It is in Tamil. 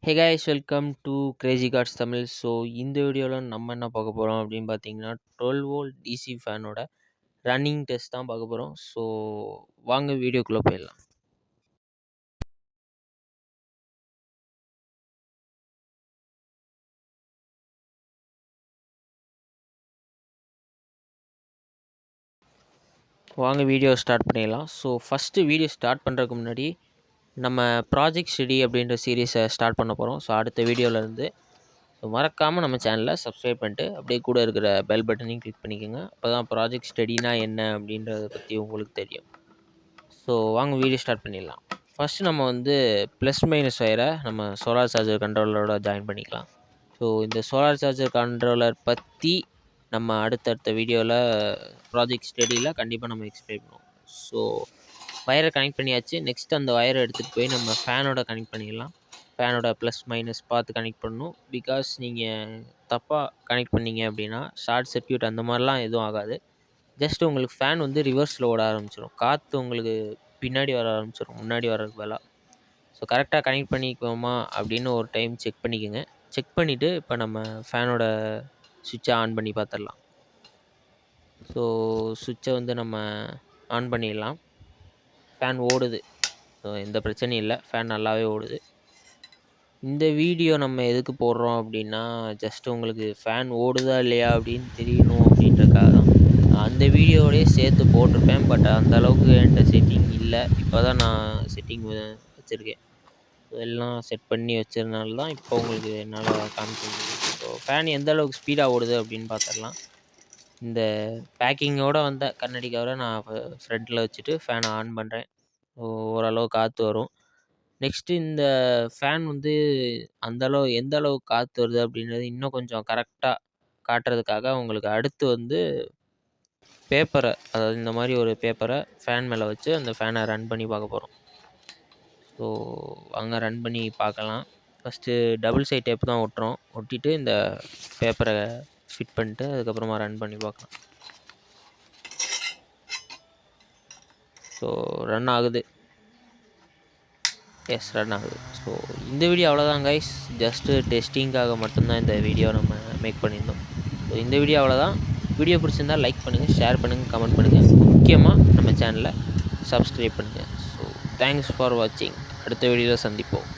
Hey guys welcome to crazy carts Tamil. So இந்த வீடியோவில் நம்ம என்ன பார்க்க போகிறோம் அப்படின்னு பார்த்தீங்கன்னா 12 வோல்ட் டிசி ஃபேனோட ரன்னிங் டெஸ்ட் தான் பார்க்க போகிறோம். ஸோ வாங்க வீடியோக்குள்ளே போயிடலாம். வாங்க வீடியோ ஸ்டார்ட் பண்ணிடலாம். ஸோ ஃபஸ்ட்டு வீடியோ ஸ்டார்ட் பண்ணுறதுக்கு முன்னாடி நம்ம ப்ராஜெக்ட் ஸ்டடி அப்படின்ற சீரீஸை ஸ்டார்ட் பண்ண போகிறோம். ஸோ அடுத்த வீடியோவிலேருந்து மறக்காமல் நம்ம சேனலை சப்ஸ்கிரைப் பண்ணிட்டு அப்படியே கூட இருக்கிற பெல் பட்டனையும் கிளிக் பண்ணிக்கோங்க. அப்போ தான் ப்ராஜெக்ட் ஸ்டடினா என்ன அப்படின்றத பற்றி உங்களுக்கு தெரியும். ஸோ வாங்க வீடியோ ஸ்டார்ட் பண்ணிடலாம். ஃபஸ்ட்டு நம்ம வந்து ப்ளஸ் மைனஸ் ஒயரை நம்ம சோலார் சார்ஜர் கண்ட்ரோலரோட ஜாயின் பண்ணிக்கலாம். ஸோ இந்த சோலார் சார்ஜர் கண்ட்ரோலர் பற்றி நம்ம அடுத்தடுத்த வீடியோவில் ப்ராஜெக்ட் ஸ்டடியில் கண்டிப்பாக நம்ம எக்ஸ்பிளைன் பண்ணுவோம். ஸோ வயரை கனெக்ட் பண்ணியாச்சு. நெக்ஸ்ட் அந்த வயரை எடுத்துகிட்டு போய் நம்ம ஃபேனோட கனெக்ட் பண்ணிடலாம். ஃபேனோட ப்ளஸ் மைனஸ் பார்த்து கனெக்ட் பண்ணணும். பிகாஸ் நீங்கள் தப்பாக கனெக்ட் பண்ணீங்க அப்படின்னா ஷார்ட் சர்க்யூட் அந்த மாதிரிலாம் எதுவும் ஆகாது. ஜஸ்ட் உங்களுக்கு ஃபேன் வந்து ரிவர்ஸில் ஓட ஆரம்பிச்சிடும். காற்று உங்களுக்கு பின்னாடி வர ஆரம்பிச்சிடும், முன்னாடி வர்றதுக்கு பதிலாக. ஸோ கரெக்டாக கனெக்ட் பண்ணிக்குவோமா அப்படின்னு ஒரு டைம் செக் பண்ணிக்கோங்க. செக் பண்ணிவிட்டு இப்போ நம்ம ஃபேனோட சுவிட்சை ஆன் பண்ணி பார்த்துடலாம். ஸோ சுவிட்சை வந்து நம்ம ஆன் பண்ணிடலாம். ஃபேன் ஓடுது. ஸோ எந்த பிரச்சனையும் இல்லை, ஃபேன் நல்லாவே ஓடுது. இந்த வீடியோ நம்ம எதுக்கு போடுறோம் அப்படின்னா ஜஸ்ட் உங்களுக்கு ஃபேன் ஓடுதா இல்லையா அப்படின்னு தெரியணும் அப்படின்றக்காக தான். அந்த வீடியோவோடய சேர்த்து போட்டிருப்பேன். பட் அந்தளவுக்கு என்கிட்ட செட்டிங் இல்லை. இப்போ தான் நான் செட்டிங் வச்சுருக்கேன். எல்லாம் செட் பண்ணி வச்சதுனால தான் இப்போ உங்களுக்கு என்னால் காமிக்க முடியுது. ஸோ ஃபேன் எந்த அளவுக்கு ஸ்பீடாக ஓடுது அப்படின்னு பார்த்துடலாம். இந்த பேக்கிங்கோடு வந்த கண்ணாடி கவரை நான் ஃப்ரண்ட்டில் வச்சுட்டு ஃபேனை ஆன் பண்ணுறேன். ஓரளவு காற்று வரும். நெக்ஸ்ட்டு இந்த ஃபேன் வந்து எந்த அளவுக்கு காற்று வருது அப்படின்றது இன்னும் கொஞ்சம் கரெக்டாக காட்டுறதுக்காக உங்களுக்கு அடுத்து வந்து பேப்பரை, அதாவது இந்த மாதிரி ஒரு பேப்பரை ஃபேன் மேலே வச்சு அந்த ஃபேனை ரன் பண்ணி பார்க்க போகிறோம். ஸோ அங்கே ரன் பண்ணி பார்க்கலாம். ஃபஸ்ட்டு டபுள் சைட் டேப் தான் ஒட்டுறோம். ஒட்டிட்டு இந்த பேப்பரை ஃபிட் பண்ணிட்டு அதுக்கப்புறமா ரன் பண்ணி பார்க்கலாம். ஸோ ரன் ஆகுது. எஸ், ரன் ஆகுது. ஸோ இந்த வீடியோ அவ்வளோதான் கைஸ். ஜஸ்ட்டு டெஸ்டிங்காக மட்டும்தான் இந்த வீடியோ நம்ம மேக் பண்ணியிருந்தோம். ஸோ இந்த வீடியோ அவ்வளோதான். வீடியோ பிடிச்சிருந்தால் லைக் பண்ணுங்கள், ஷேர் பண்ணுங்கள், கமெண்ட் பண்ணுங்கள். முக்கியமாக நம்ம சேனலை சப்ஸ்கிரைப் பண்ணுங்கள். ஸோ தேங்க்ஸ் ஃபார் வாட்சிங். அடுத்த வீடியோவில் சந்திப்போம்.